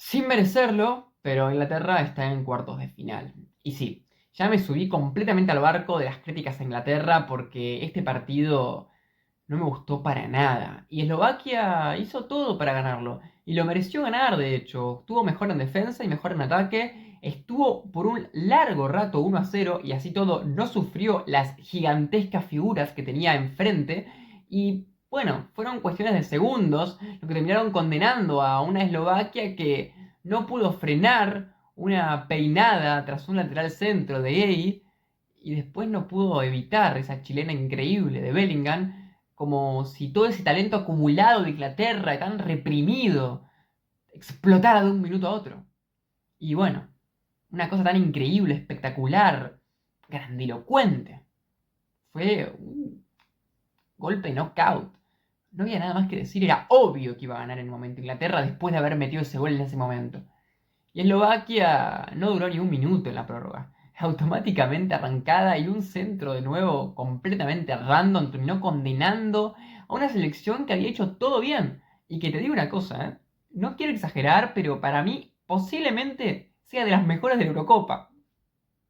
sin merecerlo, pero Inglaterra está en cuartos de final. Y sí, ya me subí completamente al barco de las críticas a Inglaterra porque este partido no me gustó para nada. Y Eslovaquia hizo todo para ganarlo. Y lo mereció ganar, de hecho. Estuvo mejor en defensa y mejor en ataque. Estuvo por un largo rato 1-0 y así todo no sufrió las gigantescas figuras que tenía enfrente. Y bueno, fueron cuestiones de segundos lo que terminaron condenando a una Eslovaquia que no pudo frenar una peinada tras un lateral centro de Gay y después no pudo evitar esa chilena increíble de Bellingham, como si todo ese talento acumulado de Inglaterra y tan reprimido explotara de un minuto a otro. Y bueno, una cosa tan increíble, espectacular, grandilocuente. Fue un golpe knockout. No había nada más que decir, era obvio que iba a ganar en el momento Inglaterra después de haber metido ese gol en ese momento. Y Eslovaquia no duró ni un minuto en la prórroga. Automáticamente arrancada y un centro de nuevo completamente random terminó condenando a una selección que había hecho todo bien. Y que te digo una cosa, ¿eh? No quiero exagerar, pero para mí posiblemente sea de las mejores de la Eurocopa.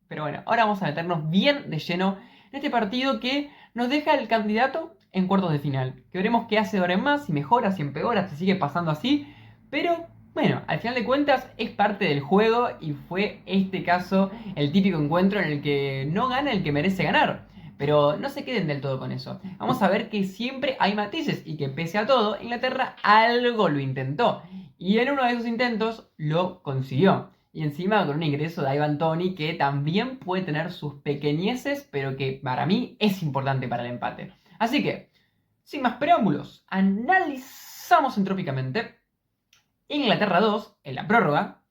Pero bueno, ahora vamos a meternos bien de lleno en este partido que nos deja el candidato en cuartos de final. Que veremos qué hace de ahora en más, si mejora, si empeora, si sigue pasando así. Pero bueno, al final de cuentas es parte del juego y fue este caso el típico encuentro en el que no gana el que merece ganar. Pero no se queden del todo con eso. Vamos a ver que siempre hay matices y que pese a todo, Inglaterra algo lo intentó. Y en uno de esos intentos lo consiguió. Y encima con un ingreso de Ivan Toney que también puede tener sus pequeñeces, pero que para mí es importante para el empate. Así que, sin más preámbulos, analizamos entrópicamente Inglaterra 2 en la prórroga,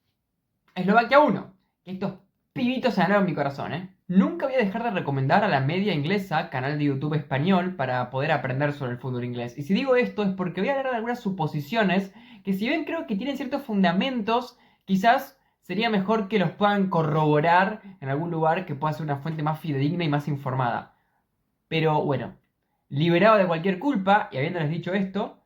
Eslovaquia 1. Que estos pibitos se ganaron mi corazón, ¿eh? Nunca voy a dejar de recomendar a la media inglesa, canal de YouTube español, para poder aprender sobre el fútbol inglés. Y si digo esto es porque voy a hablar de algunas suposiciones que si bien creo que tienen ciertos fundamentos, quizás sería mejor que los puedan corroborar en algún lugar que pueda ser una fuente más fidedigna y más informada. Pero bueno, liberado de cualquier culpa, y habiéndoles dicho esto,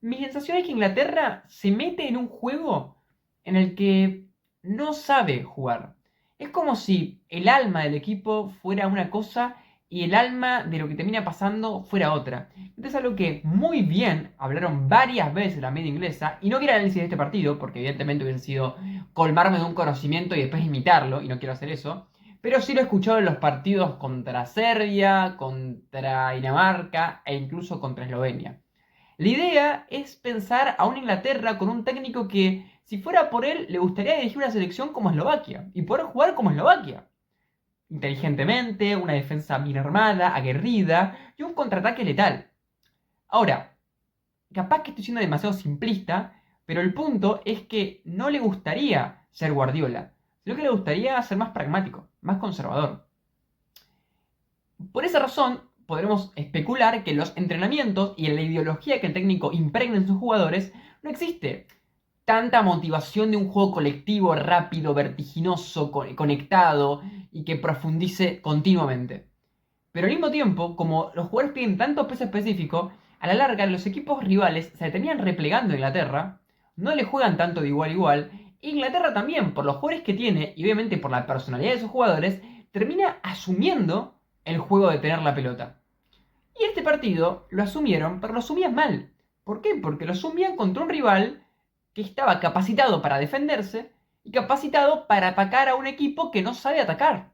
mi sensación es que Inglaterra se mete en un juego en el que no sabe jugar. Es como si el alma del equipo fuera una cosa y el alma de lo que termina pasando fuera otra. Entonces es algo que muy bien hablaron varias veces la media inglesa, y no quiero análisis de este partido, porque evidentemente hubiese sido colmarme de un conocimiento y después imitarlo, y no quiero hacer eso. Pero sí lo he escuchado en los partidos contra Serbia, contra Dinamarca e incluso contra Eslovenia. La idea es pensar a una Inglaterra con un técnico que, si fuera por él, le gustaría dirigir una selección como Eslovaquia y poder jugar como Eslovaquia. Inteligentemente, una defensa bien armada, aguerrida y un contraataque letal. Ahora, capaz que estoy siendo demasiado simplista, pero el punto es que no le gustaría ser Guardiola, sino que le gustaría ser más pragmático, más conservador. Por esa razón, podremos especular que en los entrenamientos y en la ideología que el técnico impregna en sus jugadores no existe tanta motivación de un juego colectivo, rápido, vertiginoso, conectado y que profundice continuamente. Pero al mismo tiempo, como los jugadores piden tanto peso específico, a la larga los equipos rivales se terminan replegando a Inglaterra, no le juegan tanto de igual a igual, e Inglaterra también, por los jugadores que tiene y obviamente por la personalidad de sus jugadores, termina asumiendo el juego de tener la pelota. Y este partido lo asumieron, pero lo asumían mal. ¿Por qué? Porque lo asumían contra un rival que estaba capacitado para defenderse y capacitado para atacar a un equipo que no sabe atacar.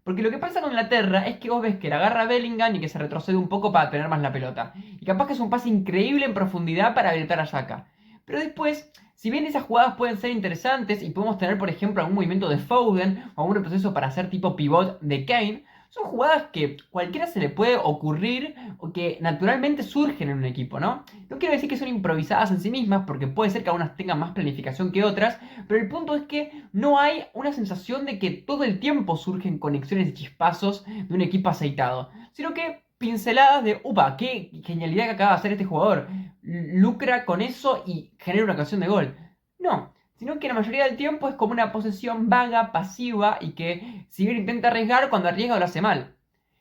Porque lo que pasa con Inglaterra es que vos ves que la agarra Bellingham y que se retrocede un poco para tener más la pelota. Y capaz que es un pase increíble en profundidad para habilitar a Xhaka. Pero después, si bien esas jugadas pueden ser interesantes y podemos tener, por ejemplo, algún movimiento de Foden o algún proceso para hacer tipo pivot de Kane, son jugadas que cualquiera se le puede ocurrir o que naturalmente surgen en un equipo, ¿no? No quiero decir que son improvisadas en sí mismas, porque puede ser que algunas tengan más planificación que otras, pero el punto es que no hay una sensación de que todo el tiempo surgen conexiones y chispazos de un equipo aceitado, sino que pinceladas de, upa, qué genialidad que acaba de hacer este jugador, lucra con eso y genera una ocasión de gol. No, sino que la mayoría del tiempo es como una posesión vaga, pasiva y que si bien intenta arriesgar, cuando arriesga lo hace mal.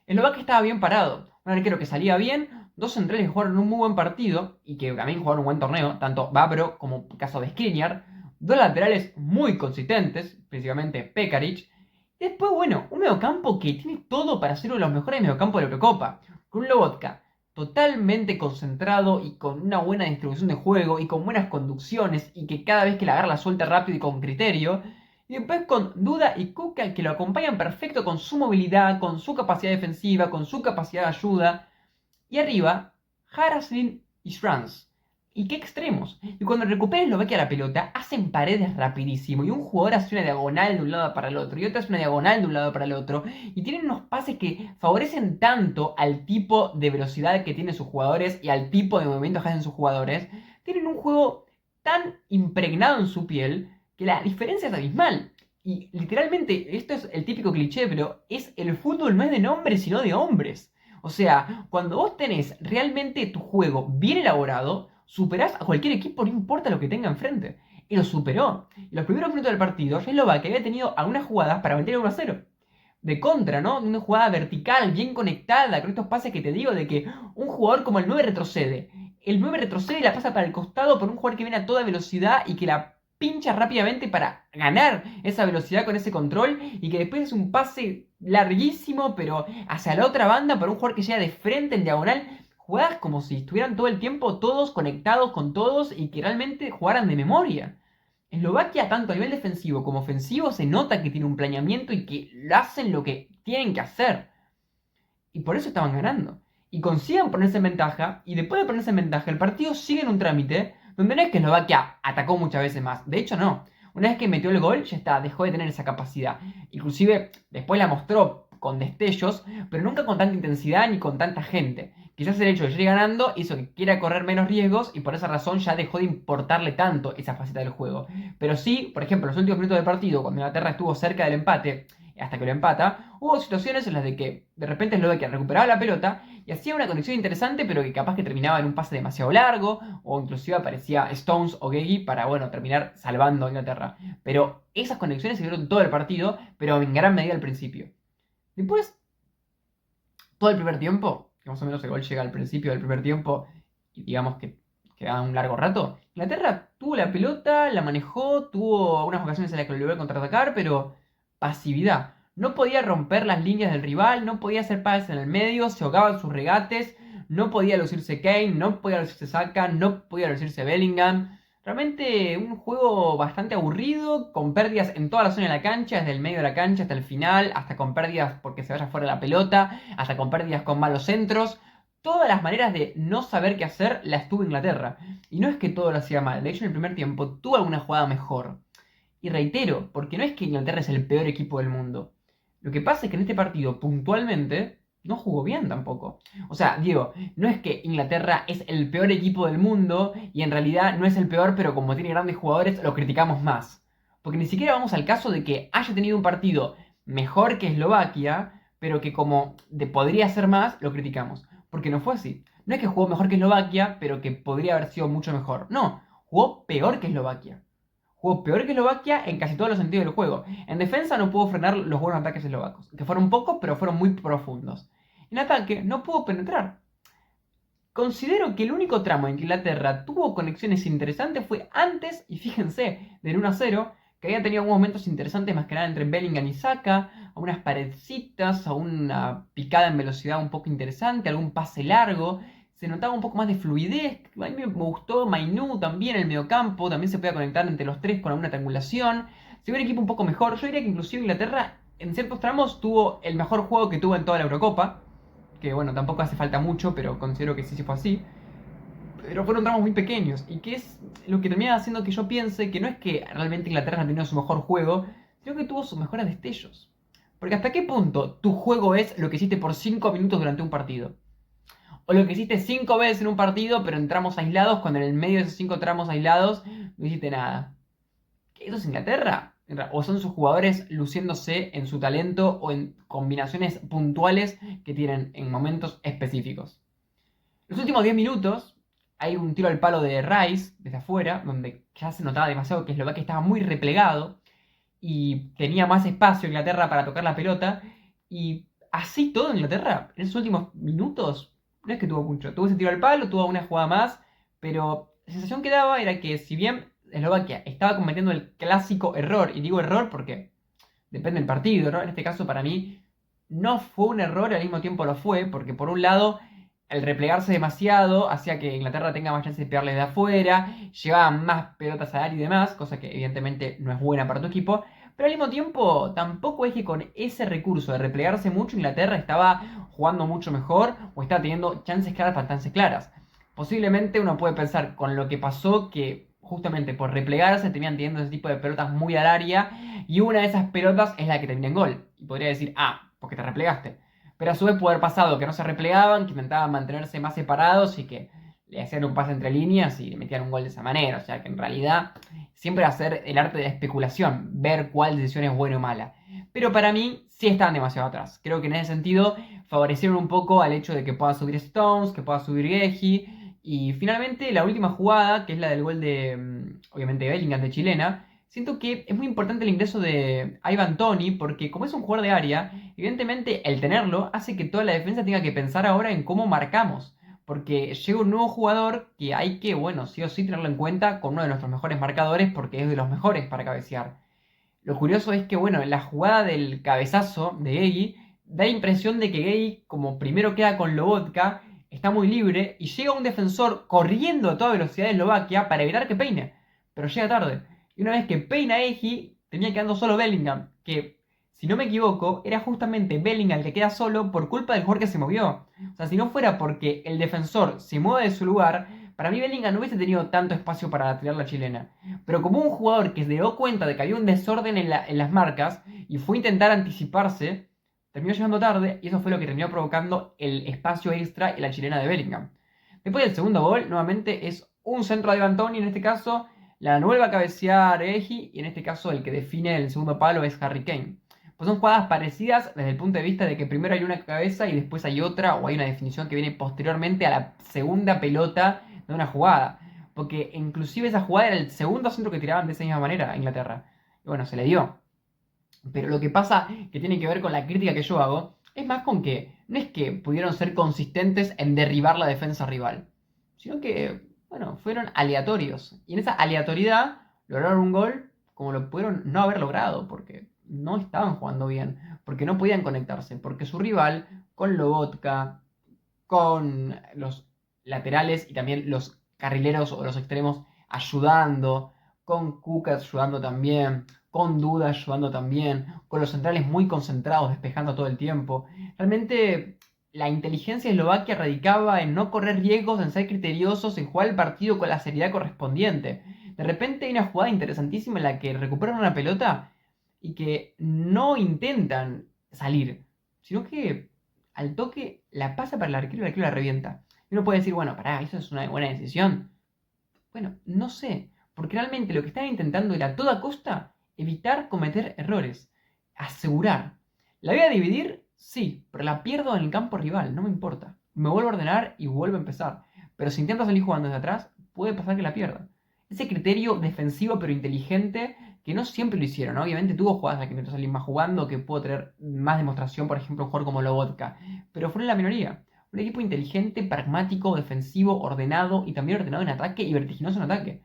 Eslovaquia estaba bien parado, un arquero que salía bien, dos centrales que jugaron un muy buen partido y que también jugaron un buen torneo, tanto Babro como el caso de Skriniar, dos laterales muy consistentes, principalmente Pekaric. Y después, bueno, un mediocampo que tiene todo para ser uno de los mejores mediocampos de la Eurocopa. Con un Lobotka totalmente concentrado y con una buena distribución de juego y con buenas conducciones y que cada vez que la agarra la suelta rápido y con criterio. Y después con Duda y Kuka que lo acompañan perfecto con su movilidad, con su capacidad defensiva, con su capacidad de ayuda. Y arriba, Haraslin y Schranz. Y qué extremos. Y cuando recupera Eslovaquia la pelota, hacen paredes rapidísimo. Y un jugador hace una diagonal de un lado para el otro. Y otro hace una diagonal de un lado para el otro. Y tienen unos pases que favorecen tanto al tipo de velocidad que tienen sus jugadores y al tipo de movimientos que hacen sus jugadores. Tienen un juego tan impregnado en su piel que la diferencia es abismal. Y literalmente, esto es el típico cliché, pero es el fútbol no es de nombres, sino de hombres. O sea, cuando vos tenés realmente tu juego bien elaborado, superás a cualquier equipo, no importa lo que tenga enfrente. Y lo superó. Y los primeros minutos del partido, Eslovaquia había tenido algunas jugadas para meter 1-0. De contra, ¿no? Una jugada vertical, bien conectada, con estos pases que te digo de que un jugador como el 9 retrocede. El 9 retrocede y la pasa para el costado por un jugador que viene a toda velocidad y que la pincha rápidamente para ganar esa velocidad con ese control y que después es un pase larguísimo pero hacia la otra banda para un jugador que llega de frente en diagonal. Jugadas como si estuvieran todo el tiempo todos conectados con todos y que realmente jugaran de memoria. Eslovaquia, tanto a nivel defensivo como ofensivo, se nota que tiene un planeamiento y que hacen lo que tienen que hacer. Y por eso estaban ganando. Y consiguen ponerse en ventaja. Y después de ponerse en ventaja, el partido sigue en un trámite donde no es que Eslovaquia atacó muchas veces más. De hecho, no. Una vez que metió el gol, ya está, dejó de tener esa capacidad. Inclusive, después la mostró con destellos, pero nunca con tanta intensidad ni con tanta gente. Quizás el hecho de ir ganando hizo que quiera correr menos riesgos y por esa razón ya dejó de importarle tanto esa faceta del juego. Pero sí, por ejemplo, en los últimos minutos del partido, cuando Inglaterra estuvo cerca del empate, hasta que lo empata, hubo situaciones en las de que de repente Eslovaquia recuperaba la pelota y hacía una conexión interesante, pero que capaz que terminaba en un pase demasiado largo, o inclusive aparecía Stones o Gagey para, bueno, terminar salvando a Inglaterra. Pero esas conexiones se dieron todo el partido, pero en gran medida al principio. Después, todo el primer tiempo, que más o menos el gol llega al principio del primer tiempo, y digamos que queda un largo rato, Inglaterra tuvo la pelota, la manejó, tuvo unas ocasiones en las que lo logró contraatacar, pero pasividad. No podía romper las líneas del rival, no podía hacer pases en el medio, se ahogaba en sus regates, no podía lucirse Kane, no podía lucirse Saka, no podía lucirse Bellingham. Realmente un juego bastante aburrido, con pérdidas en toda la zona de la cancha, desde el medio de la cancha hasta el final, hasta con pérdidas porque se vaya fuera la pelota, hasta con pérdidas con malos centros. Todas las maneras de no saber qué hacer las tuvo Inglaterra. Y no es que todo lo hacía mal, de hecho en el primer tiempo tuvo alguna jugada mejor. Y reitero, porque no es que Inglaterra es el peor equipo del mundo. Lo que pasa es que en este partido, puntualmente, no jugó bien tampoco. O sea, digo, no es que Inglaterra es el peor equipo del mundo y en realidad no es el peor, pero como tiene grandes jugadores, lo criticamos más. Porque ni siquiera vamos al caso de que haya tenido un partido mejor que Eslovaquia, pero que como podría ser más, lo criticamos. Porque no fue así. No es que jugó mejor que Eslovaquia, pero que podría haber sido mucho mejor. No, jugó peor que Eslovaquia. Jugó peor que Eslovaquia en casi todos los sentidos del juego. En defensa no pudo frenar los buenos ataques eslovacos, que fueron pocos, pero fueron muy profundos. En ataque no pudo penetrar. Considero que el único tramo en que Inglaterra tuvo conexiones interesantes fue antes, y fíjense, del 1-0, que había tenido algunos momentos interesantes más que nada entre Bellingham y Saka, a unas paredcitas, a una picada en velocidad un poco interesante, algún pase largo, se notaba un poco más de fluidez. A mí me gustó Mainu también en el mediocampo, también se podía conectar entre los tres con alguna triangulación. Se ve un equipo un poco mejor. Yo diría que inclusive Inglaterra en ciertos tramos tuvo el mejor juego que tuvo en toda la Eurocopa. Que bueno, tampoco hace falta mucho, pero considero que sí fue así. Pero fueron tramos muy pequeños. Y que es lo que termina haciendo que yo piense que no es que realmente Inglaterra ha tenido su mejor juego, sino que tuvo sus mejores destellos. Porque hasta qué punto tu juego es lo que hiciste por 5 minutos durante un partido. O lo que hiciste 5 veces en un partido, pero en tramos aislados, cuando en el medio de esos 5 tramos aislados no hiciste nada. ¿Qué eso es Inglaterra? ¿O son sus jugadores luciéndose en su talento o en combinaciones puntuales que tienen en momentos específicos? Los últimos 10 minutos hay un tiro al palo de Rice desde afuera, donde ya se notaba demasiado que Eslovaquia estaba muy replegado y tenía más espacio Inglaterra para tocar la pelota. Y así todo Inglaterra, en esos últimos minutos, no es que tuvo mucho. Tuvo ese tiro al palo, tuvo una jugada más, pero la sensación que daba era que si bien Eslovaquia estaba cometiendo el clásico error, y digo error porque depende del partido, ¿no? En este caso para mí no fue un error, al mismo tiempo lo fue, porque por un lado el replegarse demasiado hacía que Inglaterra tenga más chance de pegarle de afuera, llevaba más pelotas al área y demás, cosa que evidentemente no es buena para tu equipo, pero al mismo tiempo tampoco es que con ese recurso de replegarse mucho Inglaterra estaba jugando mucho mejor o estaba teniendo chances claras bastante claras. Posiblemente uno puede pensar con lo que pasó que justamente por replegarse terminan teniendo ese tipo de pelotas muy al área y una de esas pelotas es la que termina en gol. Y podría decir, ah, porque te replegaste. Pero a su vez puede haber pasado que no se replegaban, que intentaban mantenerse más separados y que le hacían un pase entre líneas y le metían un gol de esa manera. O sea que en realidad siempre va a ser el arte de la especulación, ver cuál decisión es buena o mala. Pero para mí sí estaban demasiado atrás. Creo que en ese sentido favorecieron un poco al hecho de que pueda subir Stones, que pueda subir Geji. Y finalmente la última jugada, que es la del gol de, obviamente, Bellingham de chilena, siento que es muy importante el ingreso de Ivan Toney porque como es un jugador de área, evidentemente el tenerlo hace que toda la defensa tenga que pensar ahora en cómo marcamos. Porque llega un nuevo jugador que hay que, bueno, sí o sí tenerlo en cuenta con uno de nuestros mejores marcadores porque es de los mejores para cabecear. Lo curioso es que, bueno, en la jugada del cabezazo de Gay, da la impresión de que Gay, como primero queda con Lobotka, está muy libre y llega un defensor corriendo a toda velocidad de Eslovaquia para evitar que peine. Pero llega tarde. Y una vez que peina a Egi, tenía quedando solo Bellingham, que, si no me equivoco, era justamente Bellingham el que queda solo por culpa del jugador que se movió. O sea, si no fuera porque el defensor se mueve de su lugar, para mí Bellingham no hubiese tenido tanto espacio para tirar la chilena. Pero como un jugador que se dio cuenta de que había un desorden en las marcas y fue a intentar anticiparse, terminó llegando tarde y eso fue lo que terminó provocando el espacio extra y la chilena de Bellingham. Después del segundo gol, nuevamente es un centro de Antoni, en este caso la vuelve a cabecear Eji y en este caso el que define el segundo palo es Harry Kane. Pues son jugadas parecidas desde el punto de vista de que primero hay una cabeza y después hay otra o hay una definición que viene posteriormente a la segunda pelota de una jugada. Porque inclusive esa jugada era el segundo centro que tiraban de esa misma manera a Inglaterra. Y bueno, se le dio. Pero lo que pasa, que tiene que ver con la crítica que yo hago, es más con que no es que pudieron ser consistentes en derribar la defensa rival, sino que, bueno, fueron aleatorios. Y en esa aleatoriedad lograron un gol como lo pudieron no haber logrado, porque no estaban jugando bien, porque no podían conectarse, porque su rival, con Lobotka, con los laterales y también los carrileros o los extremos ayudando, con Kuka ayudando también, con Duda ayudando también, con los centrales muy concentrados, despejando todo el tiempo. Realmente la inteligencia eslovaquia radicaba en no correr riesgos, en ser criteriosos, en jugar el partido con la seriedad correspondiente. De repente hay una jugada interesantísima en la que recuperan una pelota y que no intentan salir, sino que al toque la pasa para el arquero la revienta. Y uno puede decir, bueno, pará, eso es una buena decisión. Bueno, no sé, porque realmente lo que estaban intentando era a toda costa evitar cometer errores, asegurar. ¿La voy a dividir? Sí, pero la pierdo en el campo rival, no me importa. Me vuelvo a ordenar y vuelvo a empezar. Pero si intento salir jugando desde atrás, puede pasar que la pierda. Ese criterio defensivo pero inteligente que no siempre lo hicieron, ¿no? Obviamente tuvo jugadas en las que intentó salir más jugando, que pudo tener más demostración, por ejemplo, un jugador como Lobotka, pero fueron la minoría. Un equipo inteligente, pragmático, defensivo, ordenado y también ordenado en ataque y vertiginoso en ataque.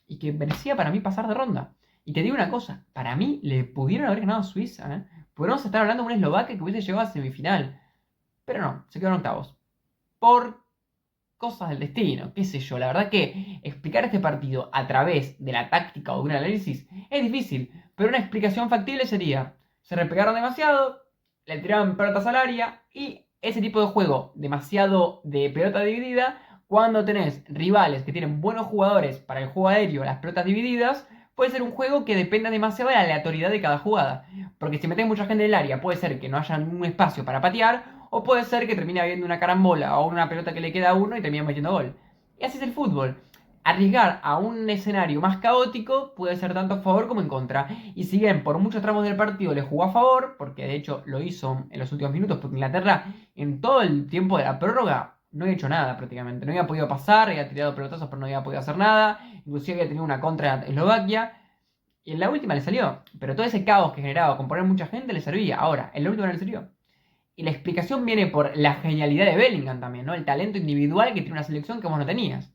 Y que merecía para mí pasar de ronda. Y te digo una cosa, para mí le pudieron haber ganado a Suiza, ¿eh? Podríamos estar hablando de una Eslovaquia que hubiese llegado a semifinal. Pero no, se quedaron octavos. Por cosas del destino, qué sé yo. La verdad que explicar este partido a través de la táctica o de un análisis es difícil, pero una explicación factible sería, se repegaron demasiado, le tiraban pelotas al área y ese tipo de juego, demasiado de pelota dividida, cuando tenés rivales que tienen buenos jugadores para el juego aéreo, las pelotas divididas, puede ser un juego que dependa demasiado de la aleatoriedad de cada jugada. Porque si metés mucha gente en el área, puede ser que no haya un espacio para patear, o puede ser que termine habiendo una carambola o una pelota que le queda a uno y termina metiendo gol. Y así es el fútbol. Arriesgar a un escenario más caótico puede ser tanto a favor como en contra. Y si bien por muchos tramos del partido le jugó a favor, porque de hecho lo hizo en los últimos minutos, porque Inglaterra en todo el tiempo de la prórroga no había hecho nada prácticamente. No había podido pasar, había tirado pelotazos pero no había podido hacer nada. Inclusive había tenido una contra en Eslovaquia. Y en la última le salió. Pero todo ese caos que generaba con poner mucha gente le servía. Ahora, en la última no le sirvió. Y la explicación viene por la genialidad de Bellingham también, ¿no? El talento individual que tiene una selección que vos no tenías.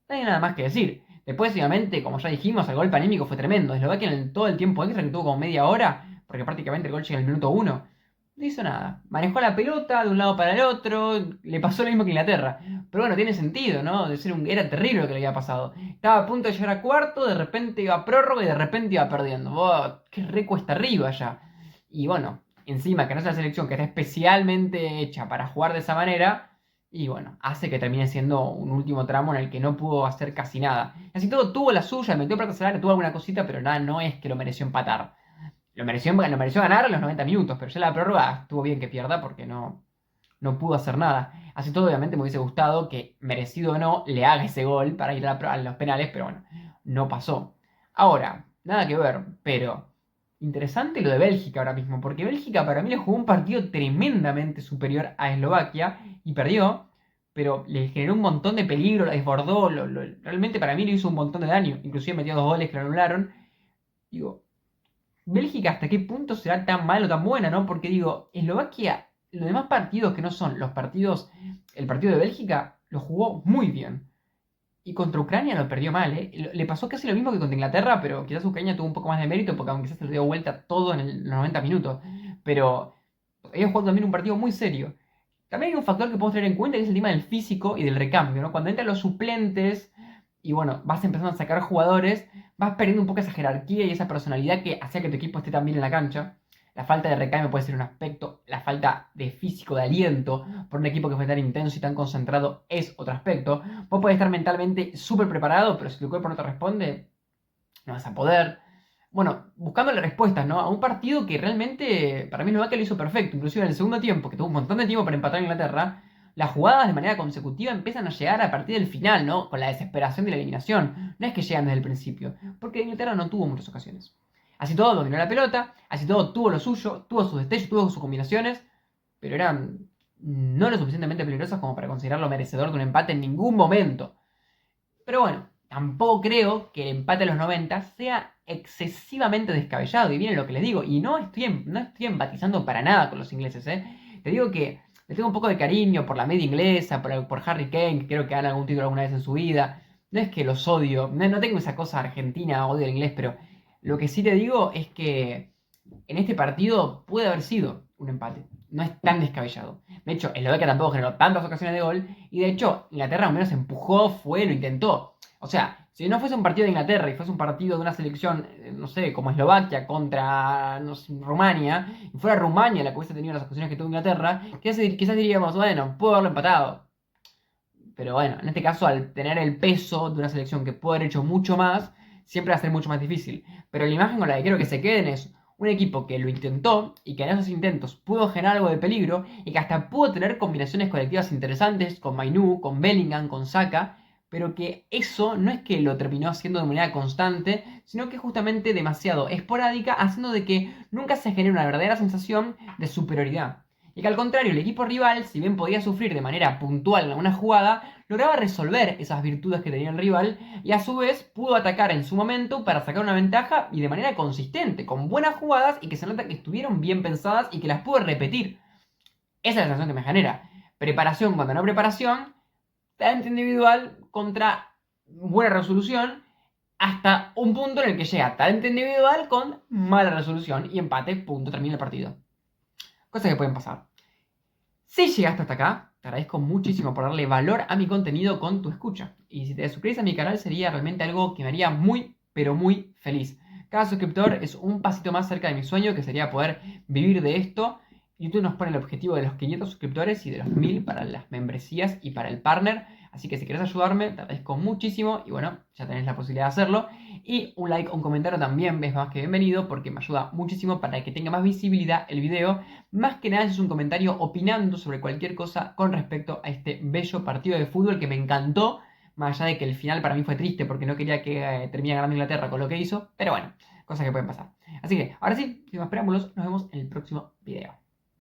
No hay nada más que decir. Después, obviamente, como ya dijimos, el golpe anímico fue tremendo. Eslovaquia en todo el tiempo extra, que tuvo como media hora, porque prácticamente el gol llega en el minuto 1, no hizo nada. Manejó la pelota de un lado para el otro, le pasó lo mismo que Inglaterra. Pero bueno, tiene sentido, ¿no? Era terrible lo que le había pasado. Estaba a punto de llegar a cuarto, de repente iba a prórroga y de repente iba perdiendo. ¡Oh, qué re cuesta arriba ya! Y bueno, encima que no es la selección que está especialmente hecha para jugar de esa manera, y bueno, hace que termine siendo un último tramo en el que no pudo hacer casi nada. Así todo tuvo la suya, metió plata salaria, tuvo alguna cosita, pero nada, no es que lo mereció empatar. Lo mereció ganar en los 90 minutos, pero ya la prórroga estuvo bien que pierda porque no pudo hacer nada. Así todo, obviamente, me hubiese gustado que, merecido o no, le haga ese gol para ir a los penales, pero bueno, no pasó. Ahora, nada que ver, pero interesante lo de Bélgica ahora mismo, porque Bélgica para mí le jugó un partido tremendamente superior a Eslovaquia y perdió, pero le generó un montón de peligro, la desbordó, realmente para mí le hizo un montón de daño, inclusive metió 2 goles que lo anularon. Digo, Bélgica hasta qué punto será tan malo o tan buena, ¿no? Porque digo, Eslovaquia, los demás partidos que no son los partidos, el partido de Bélgica, lo jugó muy bien. Y contra Ucrania lo perdió mal, ¿eh? Le pasó casi lo mismo que contra Inglaterra, pero quizás Ucrania tuvo un poco más de mérito porque aunque quizás se lo dio vuelta todo en los 90 minutos. Pero ellos jugaron también un partido muy serio. También hay un factor que podemos tener en cuenta que es el tema del físico y del recambio, ¿no? Cuando entran los suplentes y bueno, vas empezando a sacar jugadores, vas perdiendo un poco esa jerarquía y esa personalidad que hacía que tu equipo esté tan bien en la cancha. La falta de recambio puede ser un aspecto, la falta de físico, de aliento por un equipo que fue tan intenso y tan concentrado es otro aspecto. Vos podés estar mentalmente súper preparado, pero si tu cuerpo no te responde, no vas a poder. Bueno, buscándole respuestas, ¿no? A un partido que realmente, para mí, Eslovaquia lo hizo perfecto. Inclusive en el segundo tiempo, que tuvo un montón de tiempo para empatar a Inglaterra, las jugadas de manera consecutiva empiezan a llegar a partir del final, ¿no? Con la desesperación de la eliminación. No es que llegan desde el principio, porque Inglaterra no tuvo muchas ocasiones. Así todo dominó la pelota, así todo tuvo lo suyo, tuvo sus destellos, tuvo sus combinaciones, pero eran no lo suficientemente peligrosas como para considerarlo merecedor de un empate en ningún momento. Pero bueno, tampoco creo que el empate a los 90 sea excesivamente descabellado. Y viene lo que les digo. Y no estoy empatizando para nada con los ingleses, ¿eh? Te digo que le tengo un poco de cariño por la media inglesa, por Harry Kane, que creo que gana algún título alguna vez en su vida. No es que los odio, no tengo esa cosa argentina, odio el inglés, pero lo que sí te digo es que en este partido puede haber sido un empate. No es tan descabellado. De hecho, Eslovaquia tampoco generó tantas ocasiones de gol. Y de hecho, Inglaterra al menos empujó, fue, lo intentó. O sea, si no fuese un partido de Inglaterra y fuese un partido de una selección, no sé, como Eslovaquia contra no sé, Rumania, y fuera Rumania la que hubiese tenido las ocasiones que tuvo Inglaterra, quizás diríamos, bueno, pudo haberlo empatado. Pero bueno, en este caso, al tener el peso de una selección que puede haber hecho mucho más, siempre va a ser mucho más difícil. Pero la imagen con la que quiero que se queden es un equipo que lo intentó y que en esos intentos pudo generar algo de peligro y que hasta pudo tener combinaciones colectivas interesantes con Mainu, con Bellingham, con Saka, pero que eso no es que lo terminó haciendo de manera constante, sino que justamente demasiado esporádica, haciendo de que nunca se genere una verdadera sensación de superioridad. Y que al contrario, el equipo rival, si bien podía sufrir de manera puntual en alguna jugada, lograba resolver esas virtudes que tenía el rival y a su vez pudo atacar en su momento para sacar una ventaja y de manera consistente, con buenas jugadas y que se nota que estuvieron bien pensadas y que las pudo repetir. Esa es la sensación que me genera. Preparación contra no preparación, talento individual contra buena resolución, hasta un punto en el que llega talento individual con mala resolución y empate, punto, termina el partido. Cosas que pueden pasar. Si llegaste hasta acá, te agradezco muchísimo por darle valor a mi contenido con tu escucha. Y si te suscribes a mi canal sería realmente algo que me haría muy, pero muy feliz. Cada suscriptor es un pasito más cerca de mi sueño, que sería poder vivir de esto. YouTube nos pone el objetivo de los 500 suscriptores y de los 1000 para las membresías y para el partner. Así que si quieres ayudarme, te agradezco muchísimo y bueno, ya tenés la posibilidad de hacerlo. Y un like o un comentario también ves más que bienvenido porque me ayuda muchísimo para que tenga más visibilidad el video. Más que nada es un comentario opinando sobre cualquier cosa con respecto a este bello partido de fútbol que me encantó. Más allá de que el final para mí fue triste porque no quería que termine ganando Inglaterra con lo que hizo. Pero bueno, cosas que pueden pasar. Así que ahora sí, sin más preámbulos, nos vemos en el próximo video.